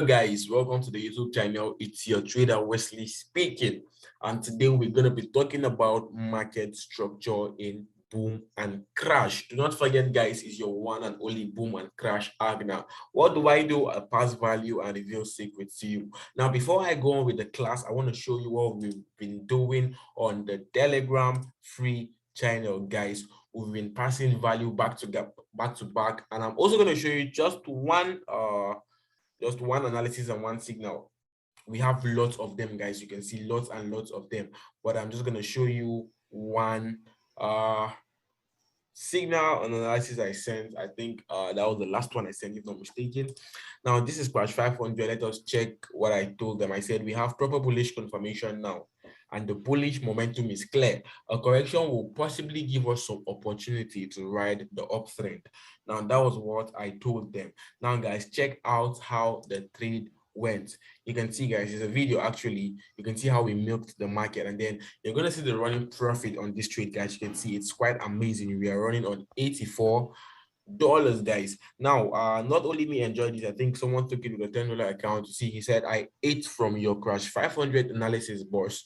Hello guys, welcome to the YouTube channel. It's your trader Wesley speaking, and today we're going to be talking about market structure in boom and crash. Do not forget guys, it's your one and only boom and crash Agna. What do? I pass value and reveal secrets to you. Now before I go on with the class, I want to show you what we've been doing on the Telegram free channel, guys. We've been passing value back to back, and I'm also going to show you just one analysis and one signal. We have lots of them, guys. You can see lots and lots of them, but I'm just going to show you one signal and analysis I sent. I think that was the last one I sent, if not mistaken. Now this is 𝗥𝗲𝗰𝗆𝗍. Let us check what I told them. I said we have proper bullish confirmation now, and the bullish momentum is clear. A correction will possibly give us some opportunity to ride the uptrend. Now that was what I told them. Now guys, check out how the trade went. You can see, guys, there's a video actually. You can see how we milked the market, and then you're going to see the running profit on this trade, guys. You can see it's quite amazing. We are running on $84, guys. Now not only me enjoyed this, I think someone took it with a $10 account. You see, he said, I ate from your 𝗥𝗲𝗰𝗆𝗍 analysis, boss.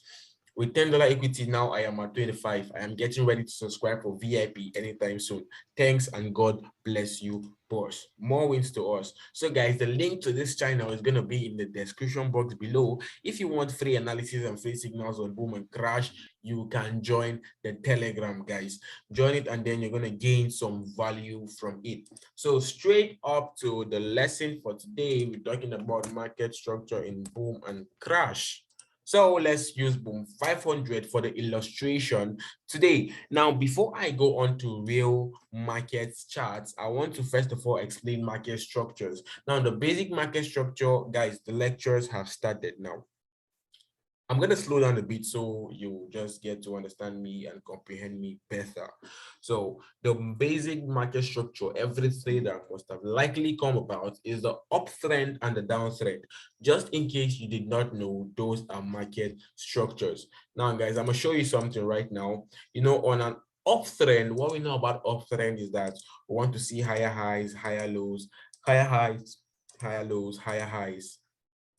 With $10 equity now, I am at 25. I am getting ready to subscribe for VIP anytime soon. Thanks and God bless you, boss. More wins to us. So guys, the link to this channel is going to be in the description box below. If you want free analysis and free signals on boom and crash, you can join the Telegram, guys. Join it, and then you're going to gain some value from it. So straight up to the lesson for today, we're talking about market structure in boom and crash. So let's use boom 500 for the illustration today. Now, before I go on to real market charts, I want to first of all explain market structures. Now, the basic market structure, guys, the lectures have started now. I'm going to slow down a bit so you just get to understand me and comprehend me better. So the basic market structure every trader must have likely come about is the uptrend and the downtrend. Just in case you did not know, those are market structures. Now, guys, I'm going to show you something right now. You know, on an uptrend, what we know about uptrend is that we want to see higher highs, higher lows, higher highs, higher lows, higher highs.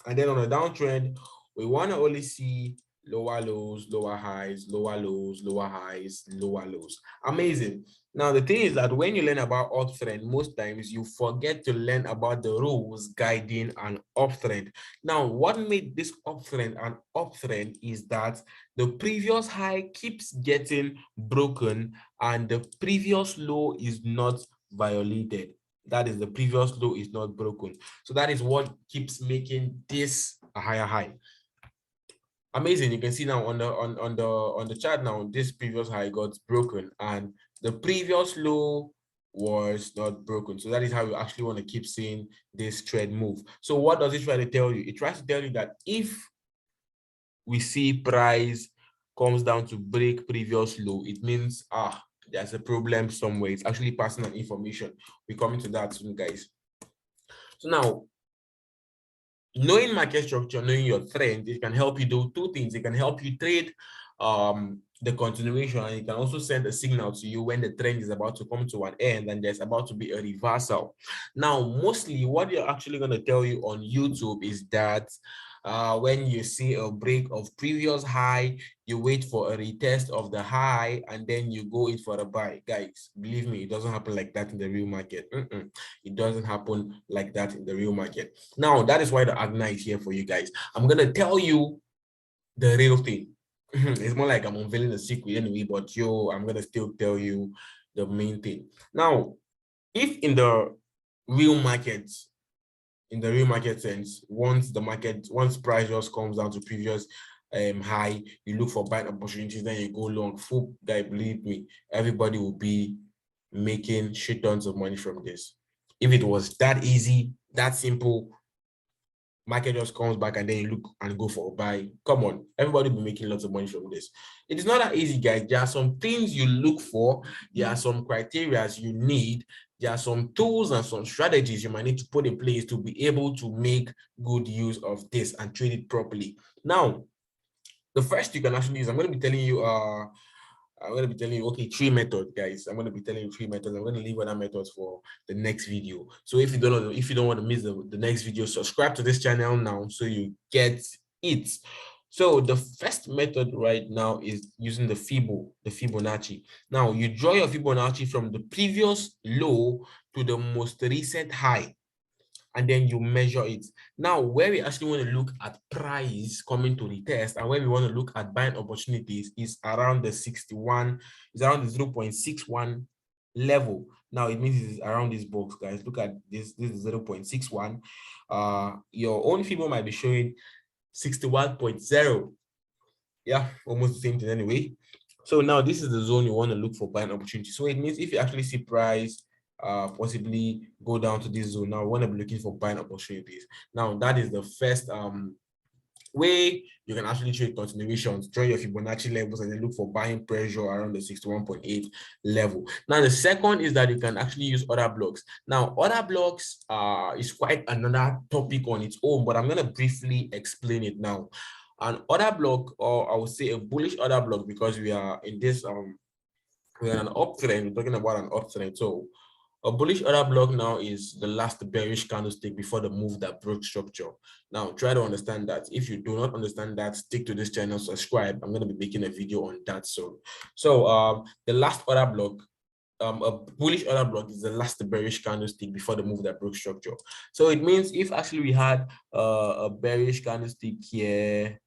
And then on a downtrend, we want to only see lower lows, lower highs, lower lows, lower highs, lower lows. Amazing. Now, the thing is that when you learn about uptrend, most times you forget to learn about the rules guiding an uptrend. Now, what made this uptrend an uptrend is that the previous high keeps getting broken and the previous low is not violated. That is, the previous low is not broken. So that is what keeps making this a higher high. Amazing. You can see now on the chart now, this previous high got broken and the previous low was not broken. So that is how you actually want to keep seeing this trend move. So what does it try to tell you? It tries to tell you that if we see price comes down to break previous low, it means there's a problem somewhere. It's actually passing on information. We're coming to that soon, guys. So now, knowing market structure, knowing your trend, it can help you do two things. It can help you trade the continuation, and it can also send a signal to you when the trend is about to come to an end and there's about to be a reversal. Now, mostly what you're actually going to tell you on YouTube is that when you see a break of previous high, you wait for a retest of the high and then you go in for a buy. Guys, believe me, it doesn't happen like that in the real market. It doesn't happen like that in the real market. Now, that is why the 𝗥𝗲𝗰𝗆𝗍 is here for you guys. I'm going to tell you the real thing. It's more like I'm unveiling a secret anyway, but I'm going to still tell you the main thing. Now, if in the real market, sense, once price just comes down to previous high, you look for buying opportunities, then you go long. Full guy, believe me, everybody will be making shit tons of money from this. If it was that easy, that simple, market just comes back and then you look and go for a buy, come on, everybody will be making lots of money from this. It is not that easy, guys. There are some things you look for, there are some criteria you need, there are some tools and some strategies you might need to put in place to be able to make good use of this and trade it properly. Now, the first you can actually use, I'm going to be telling you I'm going to be telling you, okay, 3 methods, guys. I'm going to be telling you 3 methods. I'm going to leave other methods for the next video. So if you don't want to miss the next video, subscribe to this channel now so you get it. So the first method right now is using the Fibonacci. Now you draw your Fibonacci from the previous low to the most recent high, and then you measure it. Now, where we actually want to look at price coming to the test, and where we want to look at buying opportunities is around the 61, is around the 0.61 level. Now, it means it's around this box, guys. Look at this. This is 0.61. Your own Fibo might be showing 61.0. Yeah, almost the same thing anyway. So now this is the zone you want to look for buying opportunity. So it means if you actually see price possibly go down to this zone, now we want to be looking for buying opportunities. Now that is the first way you can actually trade continuations, draw your Fibonacci levels, and then look for buying pressure around the 61.8 level. Now the second is that you can actually use order blocks. Now order blocks is quite another topic on its own, but I'm going to briefly explain it now. An order block, or I would say a bullish order block, because we are in this we're in an uptrend, we're talking about an uptrend. So a bullish order block now is the last bearish candlestick before the move that broke structure. Now try to understand that. If you do not understand that, stick to this channel, subscribe. I'm going to be making a video on that soon. So the last order block, a bullish order block, is the last bearish candlestick before the move that broke structure. So it means if actually we had a bearish candlestick here,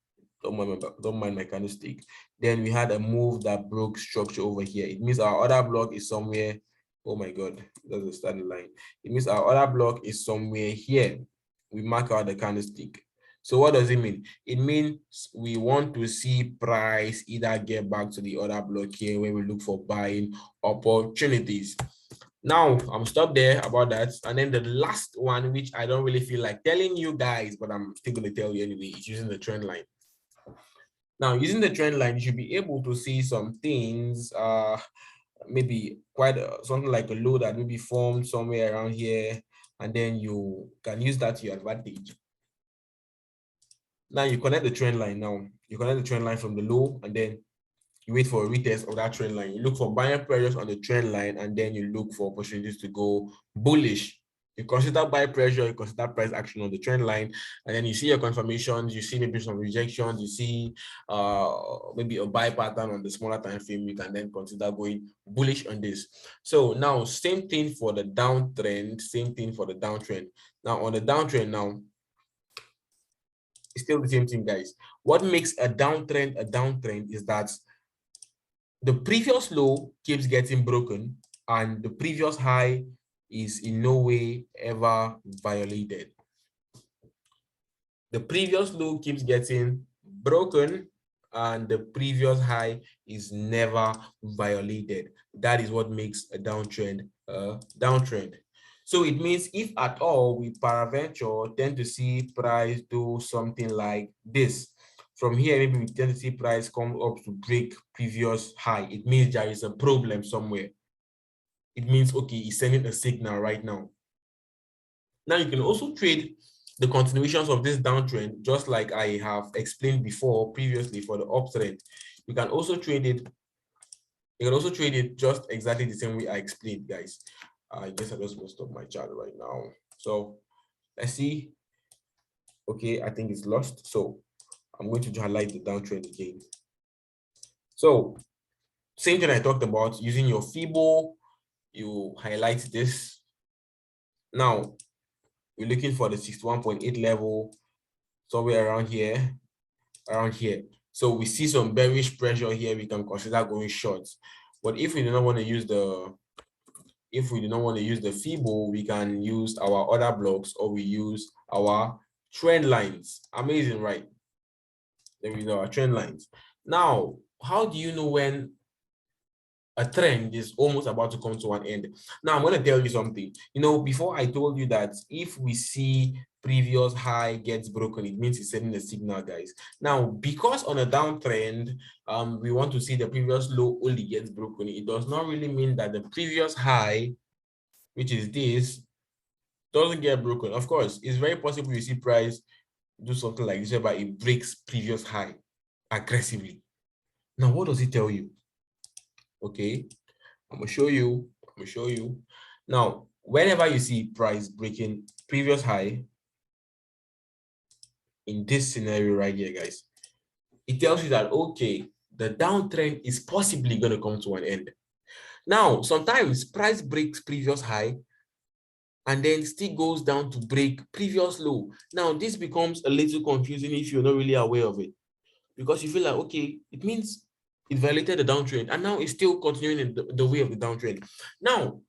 don't mind my candlestick, then we had a move that broke structure over here. It means our order block is somewhere, oh my god, that's a starting line. It means our order block is somewhere here. We mark out the candlestick. So what does it mean? It means we want to see price either get back to the order block here where we look for buying opportunities. Now I'm stopped there about that. And then the last one, which I don't really feel like telling you guys, but I'm still going to tell you anyway, is using the trend line. Now, using the trend line, you should be able to see some things, maybe quite something like a low that may be formed somewhere around here, and then you can use that to your advantage. Now you connect the trend line. Now you connect the trend line from the low, and then you wait for a retest of that trend line. You look for buying pressures on the trend line, and then you look for opportunities to go bullish. You consider buy pressure, you consider price action on the trend line, and then you see your confirmations, you see maybe some rejections, you see maybe a buy pattern on the smaller time frame. You can then consider going bullish on this. So now, same thing for the downtrend, same thing for the downtrend. Now on the downtrend now, it's still the same thing, guys. What makes a downtrend is that the previous low keeps getting broken and the previous high is in no way ever violated. The previous low keeps getting broken and the previous high is never violated. That is what makes a downtrend a downtrend. So it means if at all we paraventure tend to see price do something like this. From here, maybe we tend to see price come up to break previous high. It means there is a problem somewhere. It means, okay, it's sending a signal right now. Now you can also trade the continuations of this downtrend, just like I have explained before previously for the uptrend. You can also trade it. You can also trade it just exactly the same way I explained, guys. I guess I just messed up my chart right now. So let's see. Okay, I think it's lost. So I'm going to highlight the downtrend again. So same thing I talked about, using your Fibo, you highlight this. Now we're looking for the 61.8 level, somewhere around here, So we see some bearish pressure here. We can consider going short. But if we do not want to use the Fibo, we can use our order blocks, or we use our trend lines. Amazing, right? There we go, our trend lines. Now, how do you know when a trend is almost about to come to an end? Now, I'm going to tell you something. You know, before I told you that if we see previous high gets broken, it means it's sending a signal, guys. Now, because on a downtrend, we want to see the previous low only gets broken. It does not really mean that the previous high, which is this, doesn't get broken. Of course, it's very possible you see price do something like this, but it breaks previous high aggressively. Now, what does it tell you? Okay, I'm gonna show you. Now, whenever you see price breaking previous high in this scenario right here, guys, it tells you that okay, the downtrend is possibly going to come to an end. Now, sometimes price breaks previous high and then still goes down to break previous low. Now, this becomes a little confusing if you're not really aware of it, because you feel like, okay, it means it violated the downtrend and now it's still continuing in the way of the downtrend. Now,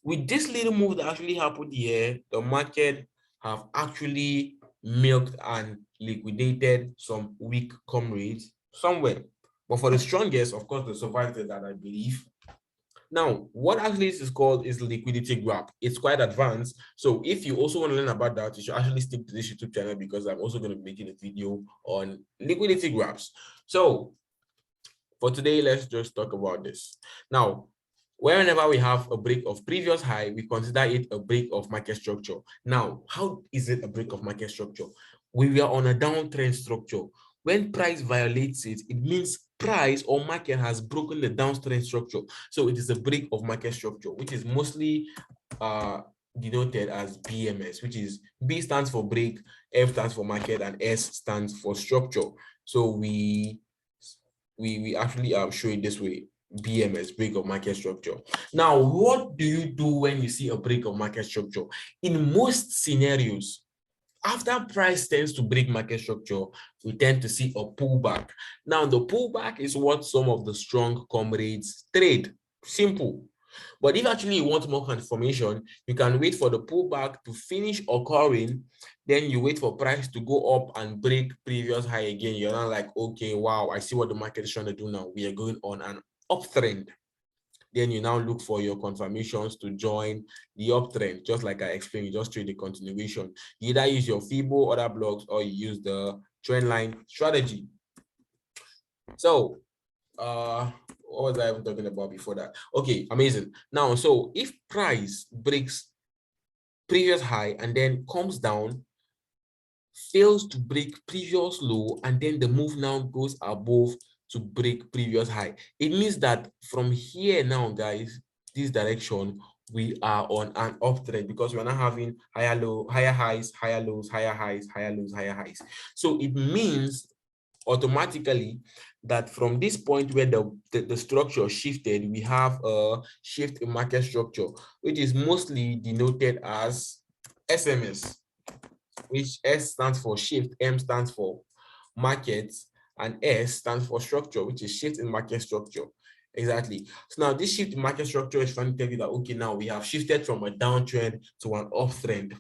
with this little move that actually happened here, the market have actually milked and liquidated some weak comrades somewhere. But for the strongest, of course, the survived that, I believe. Now, what actually this is called is liquidity graph. It's quite advanced. So if you also want to learn about that, you should actually stick to this YouTube channel, because I'm also going to be making a video on liquidity graphs. So for today, let's just talk about this. Now, whenever we have a break of previous high, we consider it a break of market structure. Now, how is it a break of market structure? We are on a downtrend structure. When price violates it, it means price or market has broken the downtrend structure. So it is a break of market structure, which is mostly denoted as BMS, which is B stands for break, F stands for market, and S stands for structure. So we actually show it this way: BMS, break of market structure. Now, what do you do when you see a break of market structure? In most scenarios, after price tends to break market structure, we tend to see a pullback. Now, the pullback is what some of the strong comrades trade. Simple. But if actually you want more confirmation, you can wait for the pullback to finish occurring. Then you wait for price to go up and break previous high again. You're not like, okay, wow, I see what the market is trying to do now. We are going on an uptrend. Then you now look for your confirmations to join the uptrend. Just like I explained, you just trade the continuation. You either use your FIBO, other blocks, or you use the trend line strategy. So what was I even talking about before that? Okay, amazing. Now, so if price breaks previous high and then comes down, fails to break previous low, and then the move now goes above to break previous high, it means that from here now, guys, this direction, we are on an uptrend, because we're now having higher low, higher highs, higher lows, higher highs, higher lows, higher highs. So it means automatically that from this point where the structure shifted, we have a shift in market structure, which is mostly denoted as SMS, which S stands for shift, M stands for market, and S stands for structure, which is shift in market structure. Exactly. So now this shift in market structure is trying to tell you that, okay, now we have shifted from a downtrend to an uptrend.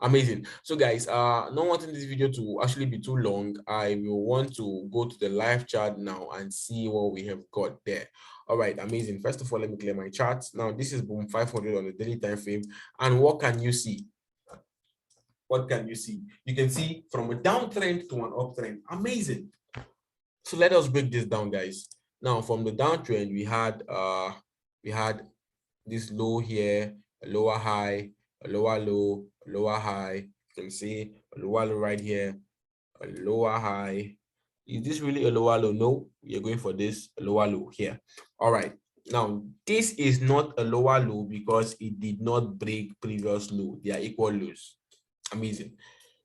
Amazing. So guys, not wanting this video to actually be too long, I will want to go to the live chart now and see what we have got there. All right, amazing. First of all, let me clear my charts. Now this is boom 500 on the daily time frame. And what can you see? What can you see? You can see from a downtrend to an uptrend. Amazing. So let us break this down, guys. Now from the downtrend, we had this low here, a lower high, a lower low, a lower high. You can see a lower low right here, a lower high. Is this really a lower low? No, we are going for this lower low here. All right. Now, this is not a lower low because it did not break previous low. They are equal lows. Amazing.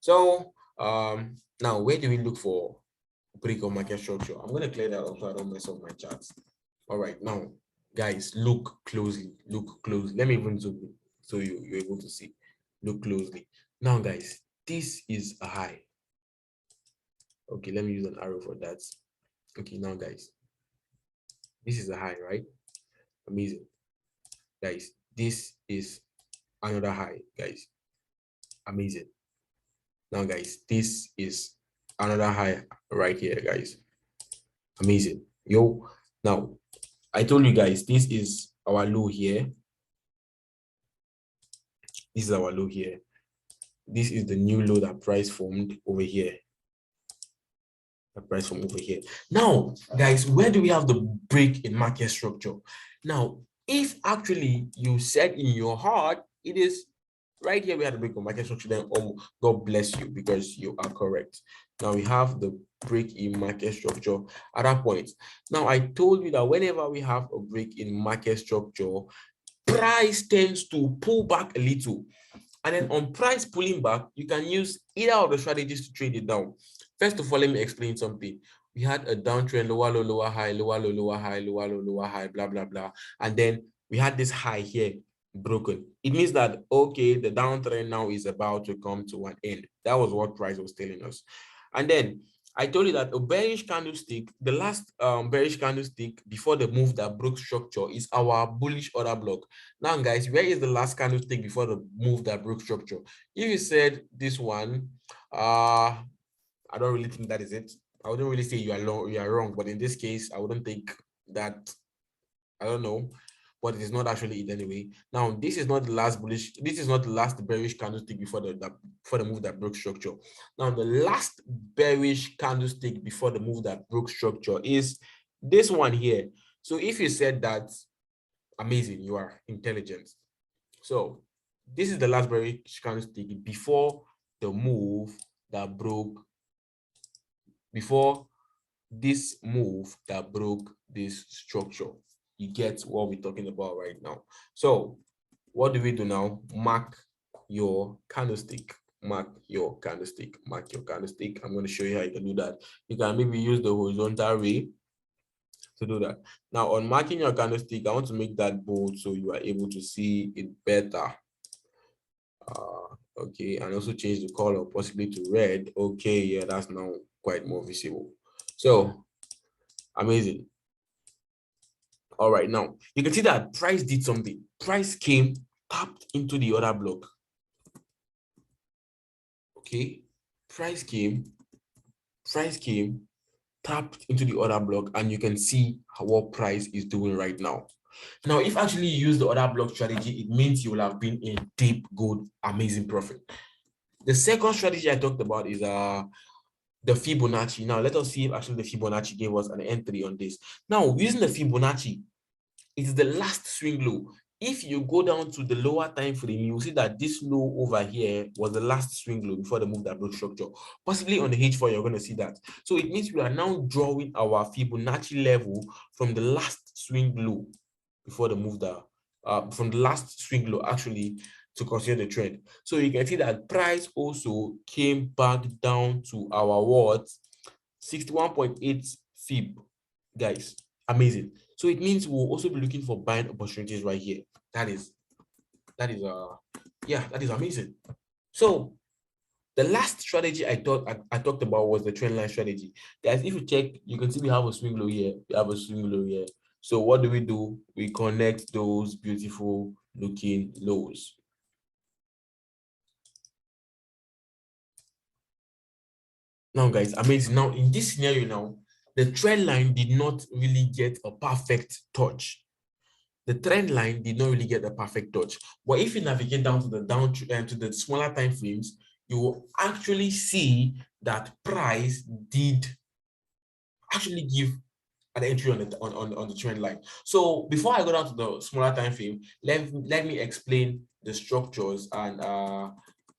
So now where do we look for break of market structure? I'm going to clear that up so I don't mess up my charts. All right, now guys, look closely. Look closely. Let me even zoom in so you're able to see. Look closely. Now guys, this is a high. Okay, let me use an arrow for that. Okay, now guys, this is a high, right? Amazing. Guys, this is another high, guys. Amazing. Now guys, this is another high right here, guys. Amazing. Yo, now I told you guys, this is our low here. This is our low here. This is the new low that price formed over here. The price from over here. Now, guys, where do we have the break in market structure? Now, if actually you said in your heart, it is right here, we had the break of market structure, then God bless you because you are correct. Now we have the break in market structure at that point. Now, I told you that whenever we have a break in market structure, price tends to pull back a little. And then on price pulling back, you can use either of the strategies to trade it down. First of all, let me explain something. We had a downtrend, lower low, lower high, lower low, lower high, lower low, lower high, blah, blah, blah. And then we had this high here broken. It means that, okay, the downtrend now is about to come to an end. That was what price was telling us. And then I told you that a bearish candlestick, the last bearish candlestick before the move that broke structure is our bullish order block. Now, guys, where is the last candlestick before the move that broke structure? If you said this one, I don't really think that is it. I wouldn't really say you are wrong, but in this case, I wouldn't think that. I don't know, but it is not actually it anyway. Now, this is not the last bullish, this is not the last bearish candlestick before the move that broke structure. Now, the last bearish candlestick before the move that broke structure is this one here. So if you said that, amazing, you are intelligent. So this is the last bearish candlestick before the move that broke, before this move that broke this structure. You get what we're talking about right now. So what do we do now? Mark your candlestick. Mark your candlestick. Mark your candlestick. I'm going to show you how you can do that. You can maybe use the horizontal ray to do that. Now, on marking your candlestick, I want to make that bold so you are able to see it better. Okay, and also change the color possibly to red. Okay, yeah, that's now quite more visible. So amazing. All right, now you can see that price did something. Price came, tapped into the other block. Okay, price came, tapped into the other block, and you can see what price is doing right now. Now, if actually you use the other block strategy, it means you will have been in deep, good, amazing profit. The second strategy I talked about is the Fibonacci. Now, let us see if actually the Fibonacci gave us an entry on this. Now, using the Fibonacci, it is the last swing low. If you go down to the lower time frame, you will see that this low over here was the last swing low before the move that broke structure. Possibly on the H4, you're going to see that. So it means we are now drawing our Fibonacci level from the last swing low before the move that, from the last swing low actually, to consider the trend. So you can see that price also came back down to our what? 61.8 fib, guys. Amazing. So it means we'll also be looking for buying opportunities right here. That is amazing. So the last strategy I talked about was the trend line strategy. Guys, if you check, you can see we have a swing low here, we have a swing low here. So what do? We connect those beautiful looking lows. Now, guys, amazing. Now, in this scenario now, the trend line did not really get a perfect touch. The trend line did not really get a perfect touch. But if you navigate down to the smaller time frames, you will actually see that price did actually give an entry on the trend line. So before I go down to the smaller time frame, let me explain the structures and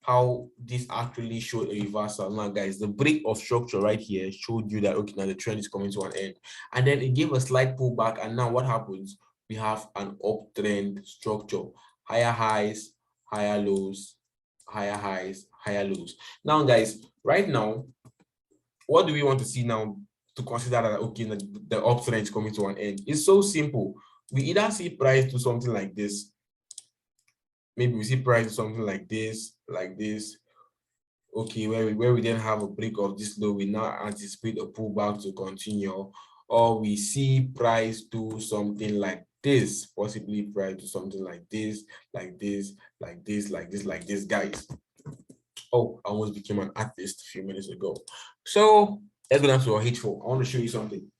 how this actually showed a reversal. Now, guys, the break of structure right here showed you that, okay, now the trend is coming to an end. And then it gave a slight pullback. And now what happens? We have an uptrend structure, higher highs, higher lows, higher highs, higher lows. Now, guys, right now, what do we want to see now to consider that, okay, the uptrend is coming to an end? It's so simple. We either see price do something like this. Maybe we see price do something like this, okay, where we then have a break of this low, we now anticipate a pullback to continue, or we see price do something like this, possibly price do something like this, guys. Oh, I almost became an artist a few minutes ago. So let's go down to our H4. I want to show you something.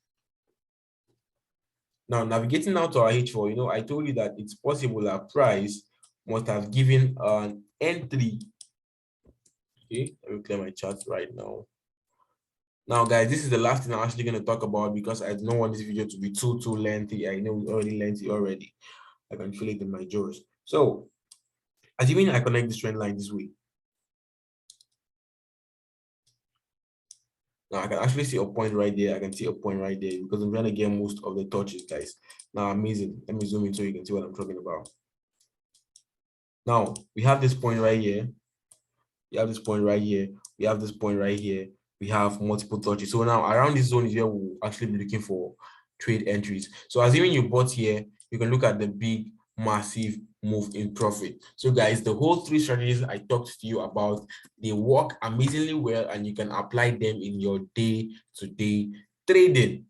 Now, navigating down to our H4, you know, I told you that it's possible that price must have given an entry. Okay, let me clear my chart right now. Now, guys, this is the last thing I'm actually going to talk about because I don't want this video to be too lengthy. I know it's already lengthy already. I can feel it in my jaws. So, assuming I connect this trend line this way. Now I can actually see a point right there. I can see a point right there because I'm trying to get most of the touches, guys. Now, amazing. Let me zoom in so you can see what I'm talking about. Now, we have this point right here. We have this point right here. We have this point right here. We have multiple touches. So now around this zone is where we'll actually be looking for trade entries. So assuming you bought here, you can look at the big, massive move in profit. So guys, the whole 3 strategies I talked to you about, they work amazingly well and you can apply them in your day-to-day trading.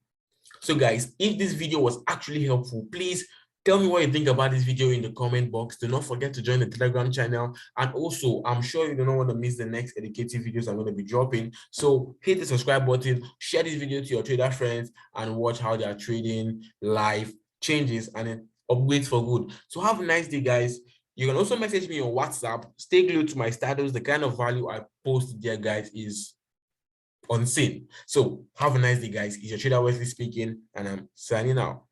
So guys, if this video was actually helpful, please tell me what you think about this video in the comment box. Do not forget to join the Telegram channel. And also, I'm sure you don't want to miss the next educative videos I'm going to be dropping. So hit the subscribe button, share this video to your trader friends, and watch how they are trading live changes and then upgrades for good. So have a nice day, guys. You can also message me on WhatsApp. Stay glued to my status. The kind of value I post there, guys, is unseen. So have a nice day, guys. It's your trader Wesley speaking, and I'm signing out.